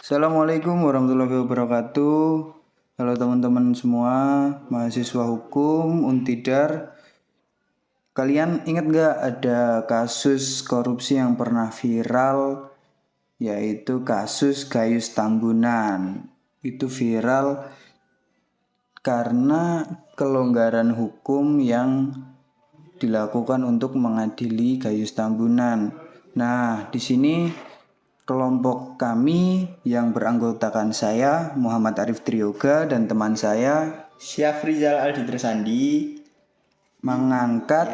Assalamualaikum warahmatullahi wabarakatuh. Halo teman-teman semua, mahasiswa hukum Untidar. Kalian ingat gak ada kasus korupsi yang pernah viral, yaitu kasus Gayus Tambunan. Itu viral karena kelonggaran hukum yang dilakukan untuk mengadili Gayus Tambunan. Nah, di sini kelompok kami yang beranggotakan saya Muhammad Arif Triyoga dan teman saya Syafrizal Aldi Tresandi mengangkat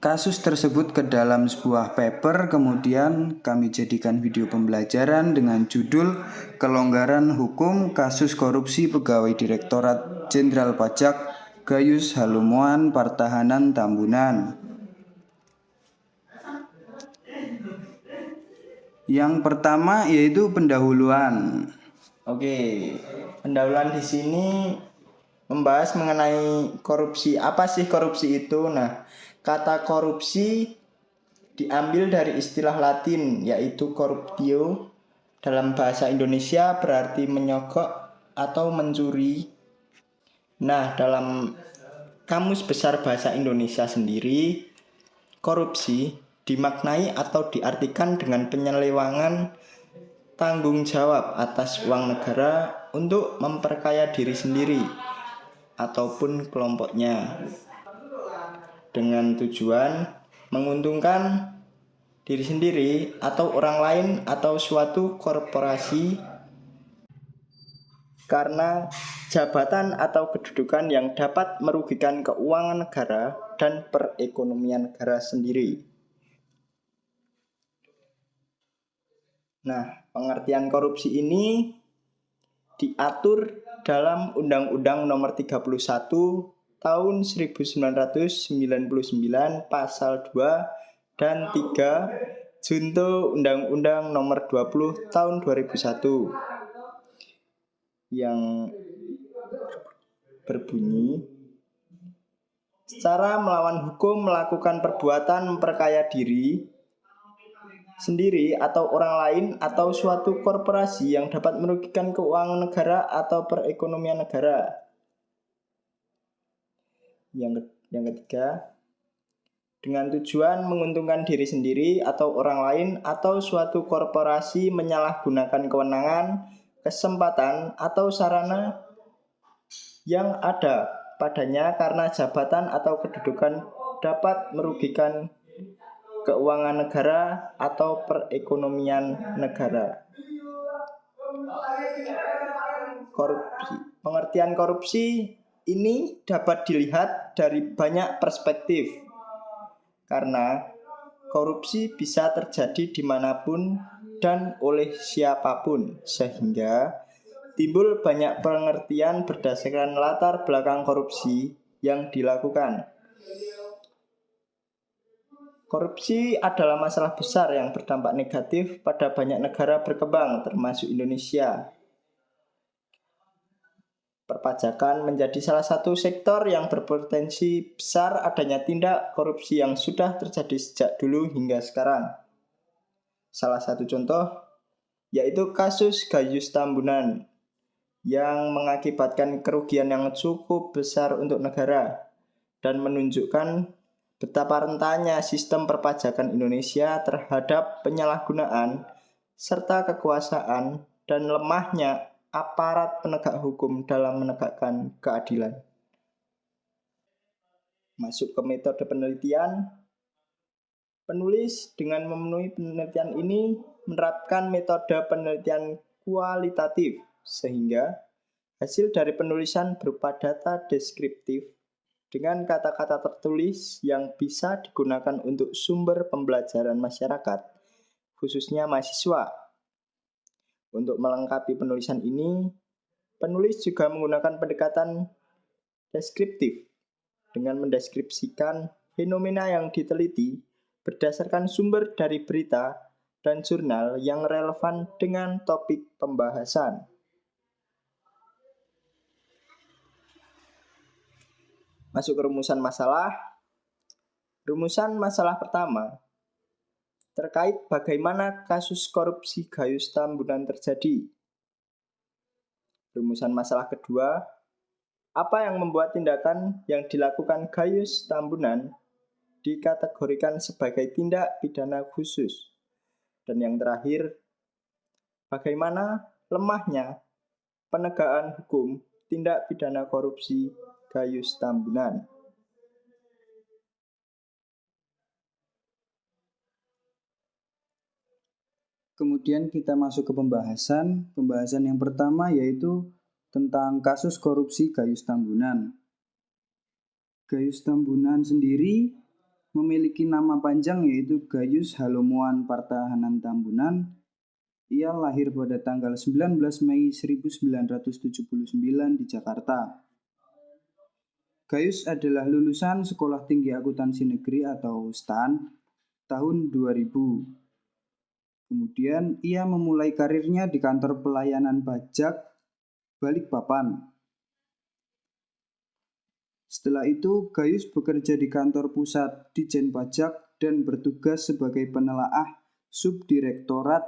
kasus tersebut ke dalam sebuah paper, kemudian kami jadikan video pembelajaran dengan judul Kelonggaran Hukum Kasus Korupsi Pegawai Direktorat Jenderal Pajak Gayus Halumuan Pertahanan Tambunan. Yang pertama yaitu pendahuluan. Oke, pendahuluan di sini membahas mengenai korupsi. Apa sih korupsi itu? Nah, kata korupsi diambil dari istilah Latin yaitu corruptio. Dalam bahasa Indonesia berarti menyogok atau mencuri. Nah, dalam Kamus Besar Bahasa Indonesia sendiri, korupsi dimaknai atau diartikan dengan penyelewangan tanggung jawab atas uang negara untuk memperkaya diri sendiri ataupun kelompoknya dengan tujuan menguntungkan diri sendiri atau orang lain atau suatu korporasi karena jabatan atau kedudukan yang dapat merugikan keuangan negara dan perekonomian negara sendiri. Nah, pengertian korupsi ini diatur dalam Undang-Undang Nomor 31 Tahun 1999 Pasal 2 dan 3 Junto Undang-Undang Nomor 20 Tahun 2001 yang berbunyi secara melawan hukum melakukan perbuatan memperkaya diri sendiri atau orang lain atau suatu korporasi yang dapat merugikan keuangan negara atau perekonomian negara. Yang ketiga, dengan tujuan menguntungkan diri sendiri atau orang lain atau suatu korporasi menyalahgunakan kewenangan, kesempatan atau sarana yang ada padanya karena jabatan atau kedudukan dapat merugikan keuangan negara atau perekonomian negara. Korupsi. Pengertian korupsi ini dapat dilihat dari banyak perspektif. Karena korupsi bisa terjadi dimanapun dan oleh siapapun, sehingga timbul banyak pengertian berdasarkan latar belakang korupsi yang dilakukan. Korupsi adalah masalah besar yang berdampak negatif pada banyak negara berkembang, termasuk Indonesia. Perpajakan menjadi salah satu sektor yang berpotensi besar adanya tindak korupsi yang sudah terjadi sejak dulu hingga sekarang. Salah satu contoh yaitu kasus Gayus Tambunan yang mengakibatkan kerugian yang cukup besar untuk negara dan menunjukkan betapa rentannya sistem perpajakan Indonesia terhadap penyalahgunaan serta kekuasaan dan lemahnya aparat penegak hukum dalam menegakkan keadilan. Masuk ke metode penelitian, penulis dengan memenuhi penelitian ini menerapkan metode penelitian kualitatif sehingga hasil dari penulisan berupa data deskriptif dengan kata-kata tertulis yang bisa digunakan untuk sumber pembelajaran masyarakat, khususnya mahasiswa. Untuk melengkapi penulisan ini, penulis juga menggunakan pendekatan deskriptif dengan mendeskripsikan fenomena yang diteliti berdasarkan sumber dari berita dan jurnal yang relevan dengan topik pembahasan. Masuk ke rumusan masalah. Rumusan masalah pertama. terkait bagaimana kasus korupsi Gayus Tambunan terjadi. Rumusan masalah kedua, apa yang membuat tindakan yang dilakukan Gayus Tambunan dikategorikan sebagai tindak pidana khusus? Dan yang terakhir, bagaimana lemahnya penegakan hukum tindak pidana korupsi Gayus Tambunan? Kemudian kita masuk ke pembahasan. Pembahasan yang pertama yaitu tentang kasus korupsi Gayus Tambunan. Gayus Tambunan sendiri memiliki nama panjang yaitu Gayus Halomoan Partahanan Tambunan. Ia lahir pada tanggal 19 Mei 1979 di Jakarta. Gayus adalah lulusan Sekolah Tinggi Akuntansi Negeri atau STAN tahun 2000. Kemudian ia memulai karirnya di kantor pelayanan pajak Balikpapan. Setelah itu, Gayus bekerja di kantor pusat Ditjen Pajak dan bertugas sebagai penelaah Subdirektorat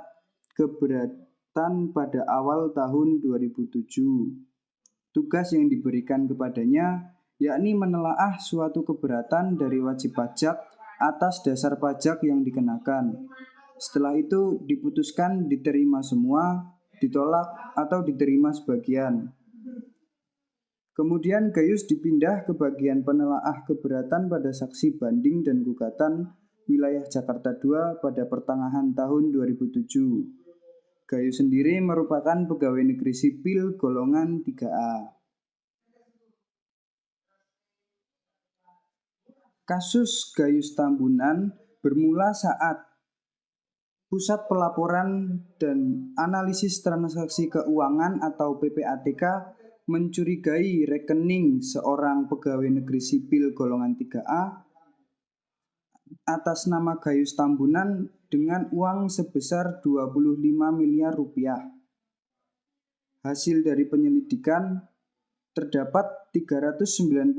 Keberatan pada awal tahun 2007. Tugas yang diberikan kepadanya yakni menelaah suatu keberatan dari wajib pajak atas dasar pajak yang dikenakan. Setelah itu diputuskan diterima semua, ditolak, atau diterima sebagian. Kemudian Gayus dipindah ke bagian penelaah keberatan pada saksi banding dan gugatan wilayah Jakarta II pada pertengahan tahun 2007. Gayus sendiri merupakan pegawai negeri sipil golongan 3A. Kasus Gayus Tambunan bermula saat Pusat Pelaporan dan Analisis Transaksi Keuangan atau PPATK mencurigai rekening seorang pegawai negeri sipil golongan 3A atas nama Gayus Tambunan dengan uang sebesar 25 miliar rupiah. Hasil dari penyelidikan terdapat 395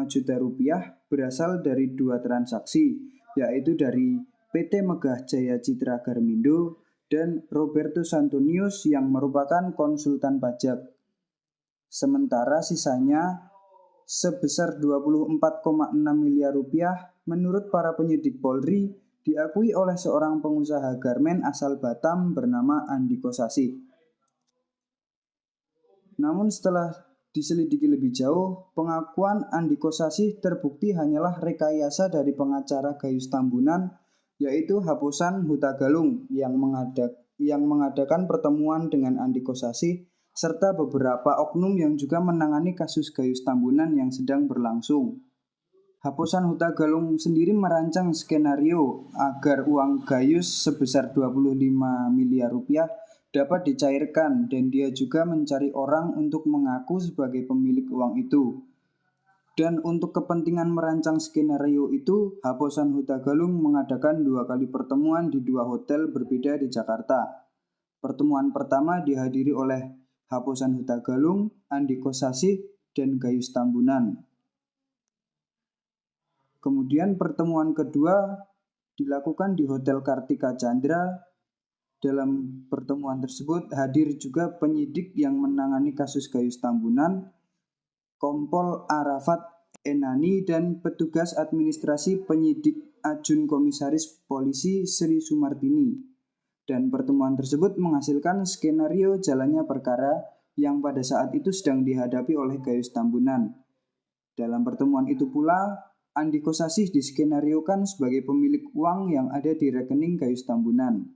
juta rupiah berasal dari dua transaksi, yaitu dari PT Megah Jaya Citra Garmindo dan Robertus Antonius yang merupakan konsultan pajak. Sementara sisanya sebesar 24,6 miliar rupiah menurut para penyidik Polri diakui oleh seorang pengusaha garmen asal Batam bernama Andiko Sasih. Namun setelah diselidiki lebih jauh, pengakuan Andiko Sasih terbukti hanyalah rekayasa dari pengacara Gayus Tambunan, yaitu Haposan Hutagalung yang mengadakan pertemuan dengan Andiko Sasih serta beberapa oknum yang juga menangani kasus Gayus Tambunan yang sedang berlangsung. Haposan Hutagalung sendiri merancang skenario agar uang Gayus sebesar 25 miliar rupiah dapat dicairkan dan dia juga mencari orang untuk mengaku sebagai pemilik uang itu. Dan untuk kepentingan merancang skenario itu, Haposan Hutagalung mengadakan 2 kali pertemuan di 2 hotel berbeda di Jakarta. Pertemuan pertama dihadiri oleh Haposan Hutagalung, Andiko Sasih, dan Gayus Tambunan. Kemudian pertemuan kedua dilakukan di Hotel Kartika Chandra. Dalam pertemuan tersebut hadir juga penyidik yang menangani kasus Gayus Tambunan, Kompol Arafat Enani, dan petugas administrasi penyidik Ajun Komisaris Polisi Sri Sumartini. Dan pertemuan tersebut menghasilkan skenario jalannya perkara yang pada saat itu sedang dihadapi oleh Gayus Tambunan. Dalam pertemuan itu pula, Andiko Sasih diskenariokan sebagai pemilik uang yang ada di rekening Gayus Tambunan.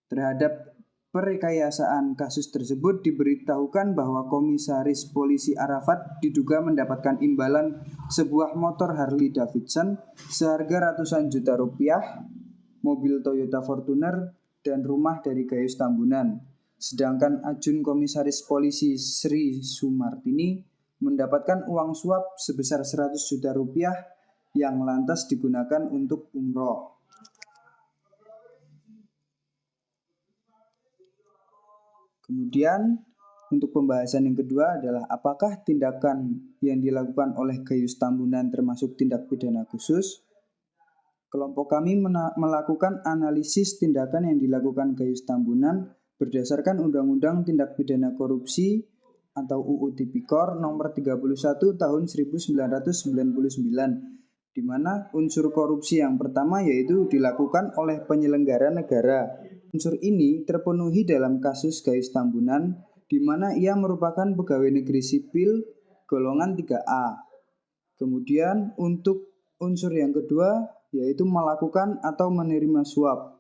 Terhadap perekayasaan kasus tersebut diberitahukan bahwa Komisaris Polisi Arafat diduga mendapatkan imbalan sebuah motor Harley Davidson seharga ratusan juta rupiah, mobil Toyota Fortuner, dan rumah dari Gayus Tambunan. Sedangkan Ajun Komisaris Polisi Sri Sumartini mendapatkan uang suap sebesar 100 juta rupiah yang lantas digunakan untuk umroh. Kemudian untuk pembahasan yang kedua adalah apakah tindakan yang dilakukan oleh Gayus Tambunan termasuk tindak pidana khusus? Kelompok kami melakukan analisis tindakan yang dilakukan Gayus Tambunan berdasarkan Undang-Undang Tindak Pidana Korupsi atau UU Tipikor nomor 31 tahun 1999, di mana unsur korupsi yang pertama yaitu dilakukan oleh penyelenggara negara. Unsur ini terpenuhi dalam kasus Gayus Tambunan, di mana ia merupakan pegawai negeri sipil golongan 3A. Kemudian untuk unsur yang kedua yaitu melakukan atau menerima suap.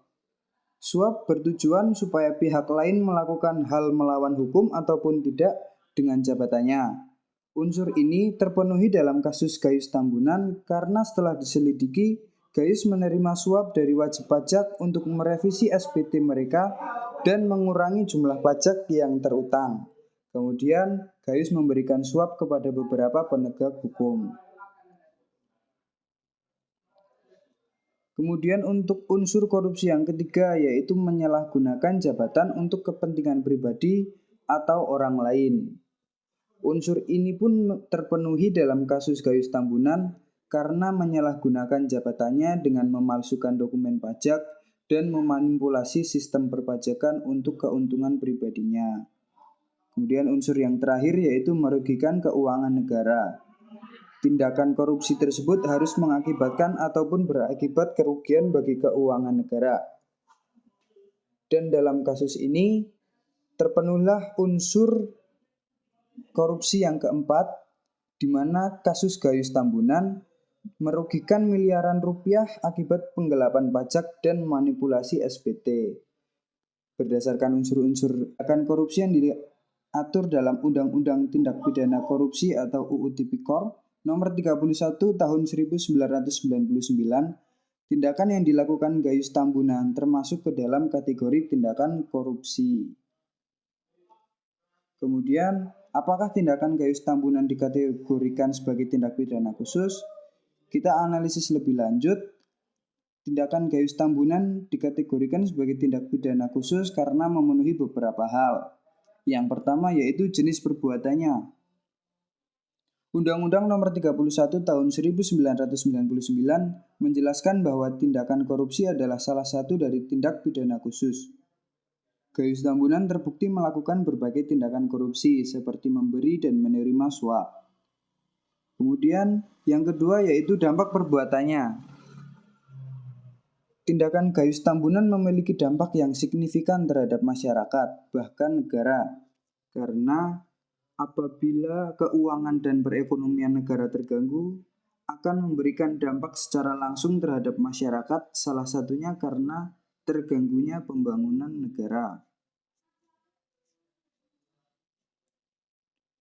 Suap bertujuan supaya pihak lain melakukan hal melawan hukum ataupun tidak dengan jabatannya. Unsur ini terpenuhi dalam kasus Gayus Tambunan karena setelah diselidiki, Gayus menerima suap dari wajib pajak untuk merevisi SPT mereka dan mengurangi jumlah pajak yang terutang. Kemudian, Gayus memberikan suap kepada beberapa penegak hukum. Kemudian untuk unsur korupsi yang ketiga yaitu menyalahgunakan jabatan untuk kepentingan pribadi atau orang lain. Unsur ini pun terpenuhi dalam kasus Gayus Tambunan karena menyalahgunakan jabatannya dengan memalsukan dokumen pajak dan memanipulasi sistem perpajakan untuk keuntungan pribadinya. Kemudian unsur yang terakhir yaitu merugikan keuangan negara. Tindakan korupsi tersebut harus mengakibatkan ataupun berakibat kerugian bagi keuangan negara. Dan dalam kasus ini terpenuhilah unsur korupsi yang keempat, di mana kasus Gayus Tambunan merugikan miliaran rupiah akibat penggelapan pajak dan manipulasi SPT. Berdasarkan unsur-unsur akan korupsi yang diatur dalam Undang-Undang Tindak Pidana Korupsi atau UU Tipikor nomor 31 tahun 1999, tindakan yang dilakukan Gayus Tambunan termasuk ke dalam kategori tindakan korupsi. Kemudian, apakah tindakan Gayus Tambunan dikategorikan sebagai tindak pidana khusus? Kita analisis lebih lanjut. Tindakan Gayus Tambunan dikategorikan sebagai tindak pidana khusus karena memenuhi beberapa hal. Yang pertama yaitu jenis perbuatannya. Undang-Undang Nomor 31 Tahun 1999 menjelaskan bahwa tindakan korupsi adalah salah satu dari tindak pidana khusus. Gayus Tambunan terbukti melakukan berbagai tindakan korupsi seperti memberi dan menerima suap. Kemudian yang kedua yaitu dampak perbuatannya. Tindakan Gayus Tambunan memiliki dampak yang signifikan terhadap masyarakat, bahkan negara, karena apabila keuangan dan perekonomian negara terganggu, akan memberikan dampak secara langsung terhadap masyarakat, salah satunya karena terganggunya pembangunan negara.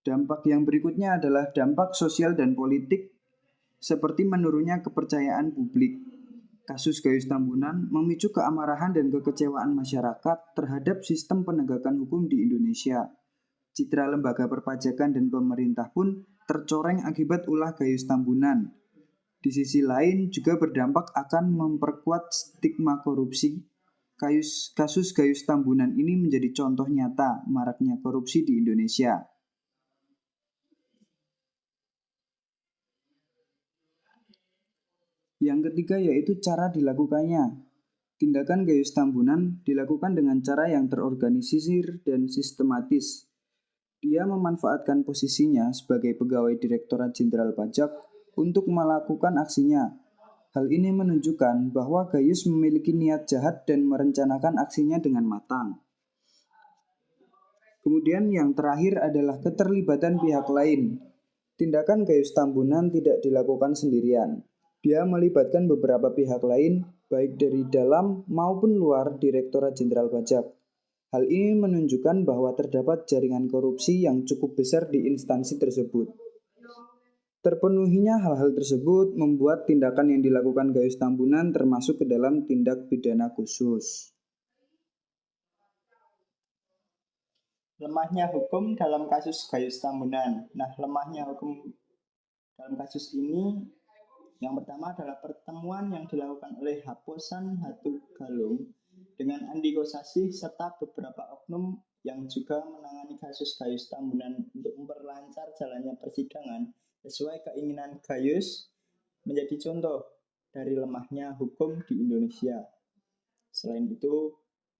Dampak yang berikutnya adalah dampak sosial dan politik, seperti menurunnya kepercayaan publik. Kasus Gayus Tambunan memicu keamarahan dan kekecewaan masyarakat terhadap sistem penegakan hukum di Indonesia. Citra lembaga perpajakan dan pemerintah pun tercoreng akibat ulah Gayus Tambunan. Di sisi lain juga berdampak akan memperkuat stigma korupsi. Kasus Gayus Tambunan ini menjadi contoh nyata maraknya korupsi di Indonesia. Yang ketiga yaitu cara dilakukannya. Tindakan Gayus Tambunan dilakukan dengan cara yang terorganisir dan sistematis. Dia memanfaatkan posisinya sebagai pegawai Direktorat Jenderal Pajak untuk melakukan aksinya. Hal ini menunjukkan bahwa Gayus memiliki niat jahat dan merencanakan aksinya dengan matang. Kemudian yang terakhir adalah keterlibatan pihak lain. Tindakan Gayus Tambunan tidak dilakukan sendirian. Dia melibatkan beberapa pihak lain, baik dari dalam maupun luar Direktorat Jenderal Pajak. Hal ini menunjukkan bahwa terdapat jaringan korupsi yang cukup besar di instansi tersebut. Terpenuhinya hal-hal tersebut membuat tindakan yang dilakukan Gayus Tambunan termasuk ke dalam tindak pidana khusus. Lemahnya hukum dalam kasus Gayus Tambunan. Nah, lemahnya hukum dalam kasus ini yang pertama adalah pertemuan yang dilakukan oleh Haposan Hatugalung dengan Andiko Sasih serta beberapa oknum yang juga menangani kasus Gayus Tambunan untuk memperlancar jalannya persidangan sesuai keinginan Gayus menjadi contoh. dari lemahnya hukum di Indonesia. Selain itu,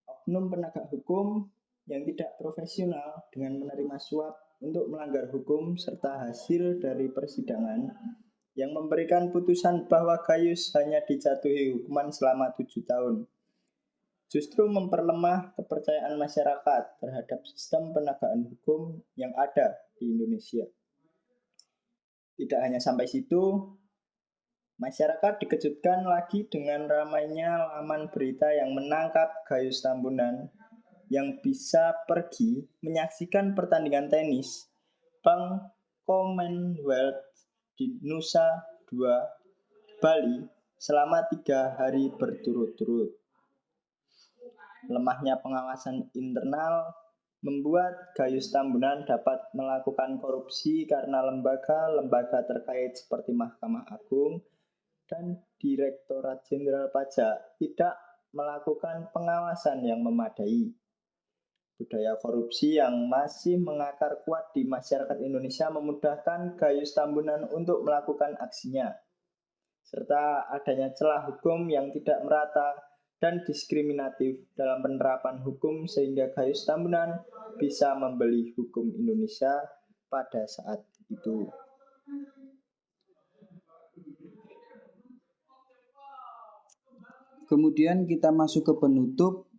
oknum penegak hukum yang tidak profesional dengan menerima suap untuk melanggar hukum serta hasil dari persidangan yang memberikan putusan bahwa Gayus hanya dijatuhi hukuman selama 7 tahun. Justru memperlemah kepercayaan masyarakat terhadap sistem penegakan hukum yang ada di Indonesia. Tidak hanya sampai situ, masyarakat dikejutkan lagi dengan ramainya laman berita yang menangkap Gayus Tambunan yang bisa pergi menyaksikan pertandingan tenis Bank Commonwealth di Nusa Dua, Bali selama 3 hari berturut-turut. Lemahnya pengawasan internal membuat Gayus Tambunan dapat melakukan korupsi karena lembaga-lembaga terkait seperti Mahkamah Agung dan Direktorat Jenderal Pajak tidak melakukan pengawasan yang memadai. Budaya korupsi yang masih mengakar kuat di masyarakat Indonesia memudahkan Gayus Tambunan untuk melakukan aksinya, serta adanya celah hukum yang tidak merata dan diskriminatif dalam penerapan hukum sehingga Gayus Tambunan bisa membeli hukum Indonesia pada saat itu. Kemudian kita masuk ke penutup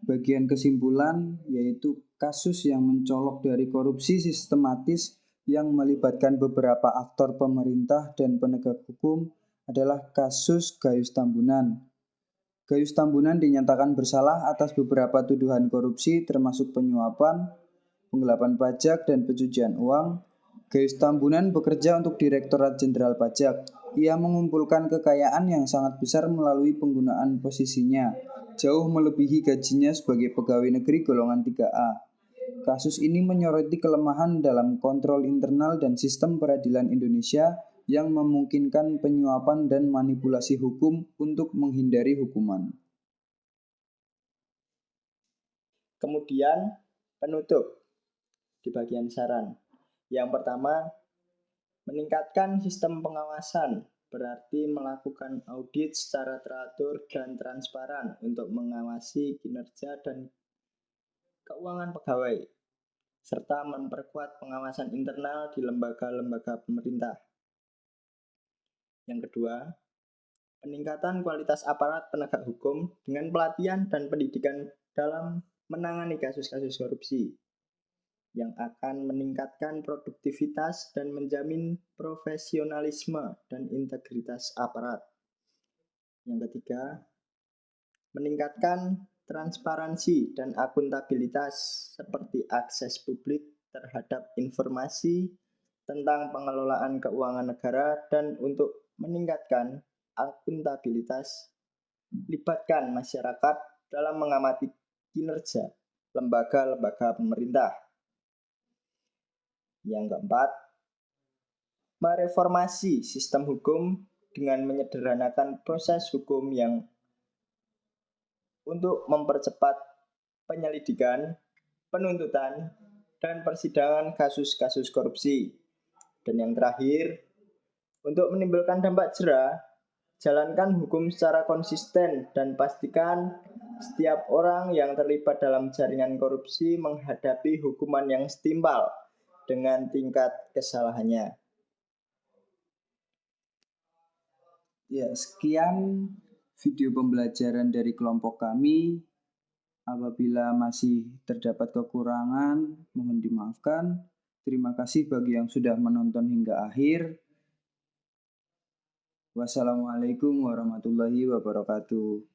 bagian kesimpulan, yaitu kasus yang mencolok dari korupsi sistematis yang melibatkan beberapa aktor pemerintah dan penegak hukum adalah kasus Gayus Tambunan. Gayus Tambunan dinyatakan bersalah atas beberapa tuduhan korupsi termasuk penyuapan, penggelapan pajak, dan pencucian uang. Gayus Tambunan bekerja untuk Direktorat Jenderal Pajak. Ia mengumpulkan kekayaan yang sangat besar melalui penggunaan posisinya, jauh melebihi gajinya sebagai pegawai negeri golongan 3A. Kasus ini menyoroti kelemahan dalam kontrol internal dan sistem peradilan Indonesia yang memungkinkan penyuapan dan manipulasi hukum untuk menghindari hukuman. Kemudian penutup di bagian saran. Yang pertama, meningkatkan sistem pengawasan, berarti melakukan audit secara teratur dan transparan untuk mengawasi kinerja dan keuangan pegawai, serta memperkuat pengawasan internal di lembaga-lembaga pemerintah. Yang kedua, peningkatan kualitas aparat penegak hukum dengan pelatihan dan pendidikan dalam menangani kasus-kasus korupsi yang akan meningkatkan produktivitas dan menjamin profesionalisme dan integritas aparat. Yang ketiga, meningkatkan transparansi dan akuntabilitas seperti akses publik terhadap informasi tentang pengelolaan keuangan negara dan untuk meningkatkan akuntabilitas, libatkan masyarakat dalam mengamati kinerja lembaga-lembaga pemerintah. Yang keempat, mereformasi sistem hukum dengan menyederhanakan proses hukum yang untuk mempercepat penyelidikan, penuntutan, dan persidangan kasus-kasus korupsi. Dan yang terakhir, untuk menimbulkan dampak jera, jalankan hukum secara konsisten dan pastikan setiap orang yang terlibat dalam jaringan korupsi menghadapi hukuman yang setimpal dengan tingkat kesalahannya. Ya, sekian video pembelajaran dari kelompok kami. Apabila masih terdapat kekurangan, mohon dimaafkan. Terima kasih bagi yang sudah menonton hingga akhir. Wassalamualaikum warahmatullahi wabarakatuh.